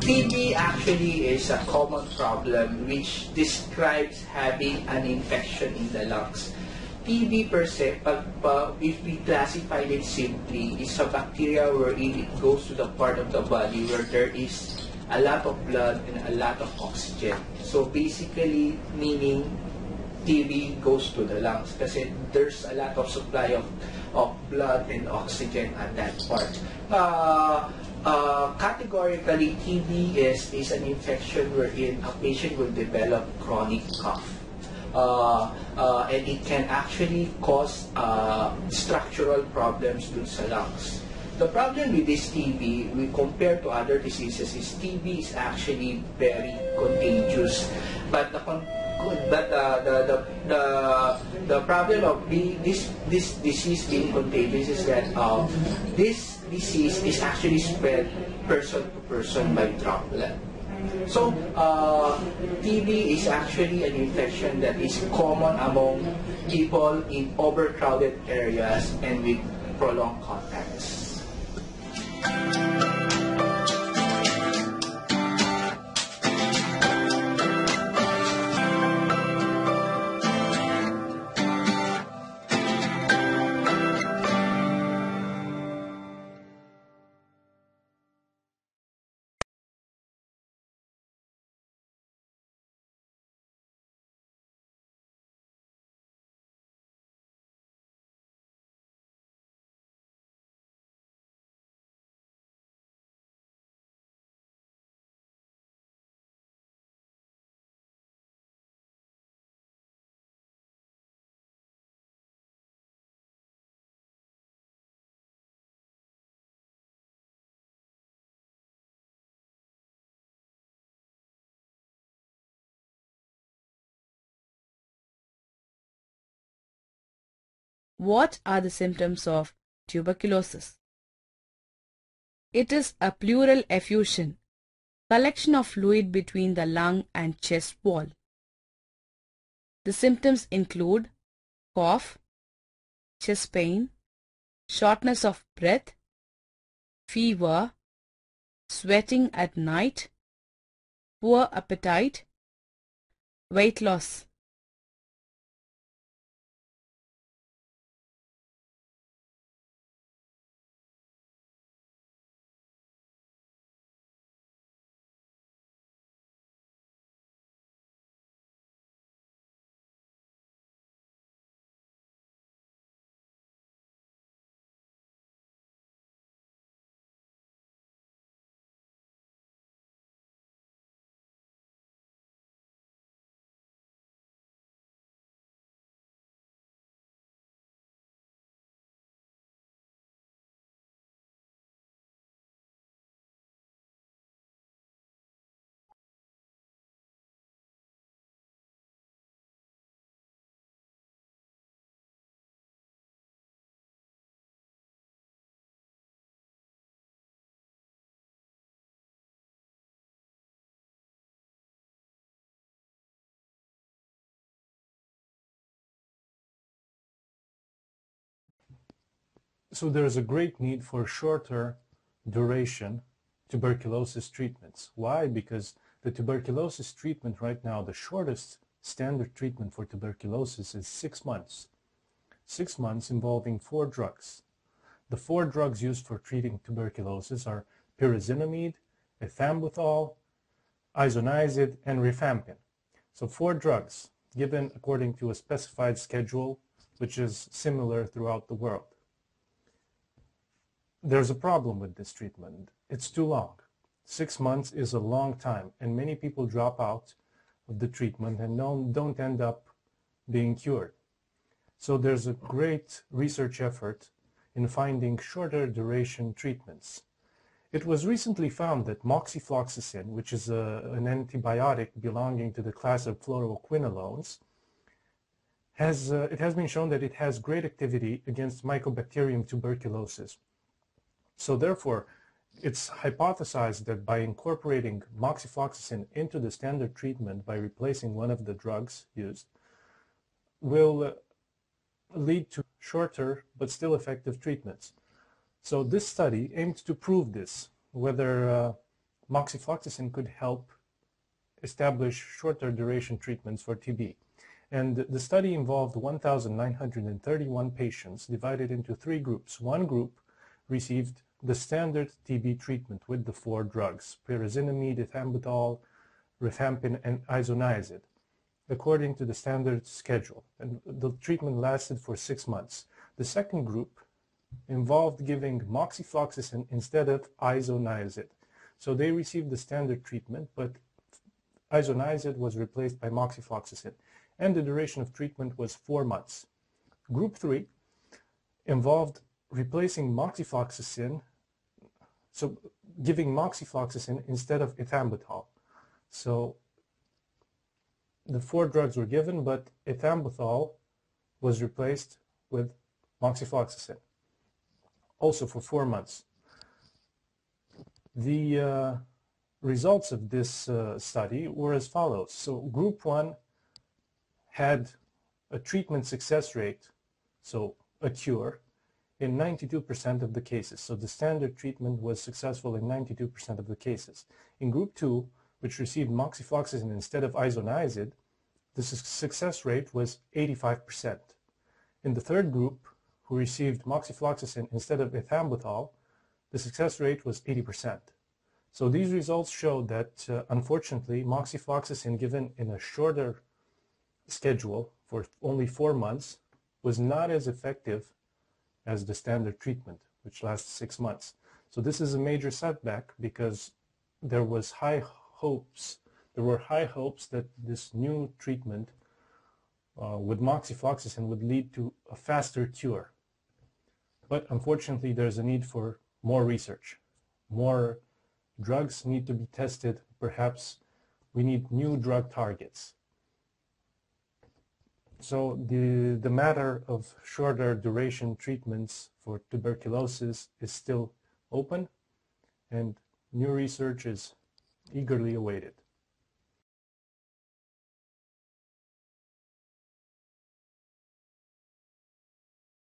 TB actually is a common problem which describes having an infection in the lungs. TB per se, if we classify it simply, is a bacteria wherein it goes to the part of the body where there is a lot of blood and a lot of oxygen. So basically, meaning TB goes to the lungs kasi there's a lot of supply of blood and oxygen at that part. Categorically, TB is an infection wherein a patient will develop chronic cough. And it can actually cause structural problems dun sa lungs. The problem with this TB, we compare to other diseases, is TB is actually very contagious. But the problem of this disease being contagious is that this disease is actually spread person to person by droplet. So, TB is actually an infection that is common among people in overcrowded areas and with prolonged contacts. What are the symptoms of tuberculosis? It is a pleural effusion, collection of fluid between the lung and chest wall. The symptoms include cough, chest pain, shortness of breath, fever, sweating at night, poor appetite, weight loss. So there's a great need for shorter duration tuberculosis treatments. Why? Because the tuberculosis treatment right now, the shortest standard treatment for tuberculosis is 6 months. 6 months involving 4 drugs. The 4 drugs used for treating tuberculosis are pyrazinamide, ethambutol, isoniazid, and rifampin. So 4 drugs given according to a specified schedule, which is similar throughout the world. There's a problem with this treatment. It's too long. 6 months is a long time, and many people drop out of the treatment and don't end up being cured. So there's a great research effort in finding shorter duration treatments. It was recently found that moxifloxacin, which is an antibiotic belonging to the class of fluoroquinolones, it has been shown that it has great activity against Mycobacterium tuberculosis. So therefore, it's hypothesized that by incorporating moxifloxacin into the standard treatment by replacing one of the drugs used will lead to shorter but still effective treatments. So this study aimed to prove this, whether moxifloxacin could help establish shorter duration treatments for TB. And the study involved 1,931 patients divided into 3 groups. One group received the standard TB treatment with the 4 drugs, pyrazinamide, ethambutol, rifampin, and isoniazid, according to the standard schedule. And the treatment lasted for 6 months. The second group involved giving moxifloxacin instead of isoniazid. So they received the standard treatment, but isoniazid was replaced by moxifloxacin, and the duration of treatment was 4 months. Group 3 involved replacing moxifloxacin, so giving moxifloxacin instead of ethambutol. So the 4 drugs were given, but ethambutol was replaced with moxifloxacin, also for 4 months. The results of this study were as follows. So group 1 had a treatment success rate, so a cure, in 92% of the cases. So the standard treatment was successful in 92% of the cases. In group 2, which received moxifloxacin instead of isoniazid, the success rate was 85%. In the third group, who received moxifloxacin instead of ethambutol, the success rate was 80%. So these results showed that, unfortunately, moxifloxacin given in a shorter schedule for only 4 months was not as effective as the standard treatment, which lasts 6 months. So this is a major setback because there were high hopes that this new treatment with moxifloxacin would lead to a faster cure. But unfortunately, there's a need for more research. More drugs need to be tested. Perhaps we need new drug targets. So the matter of shorter duration treatments for tuberculosis is still open, and new research is eagerly awaited.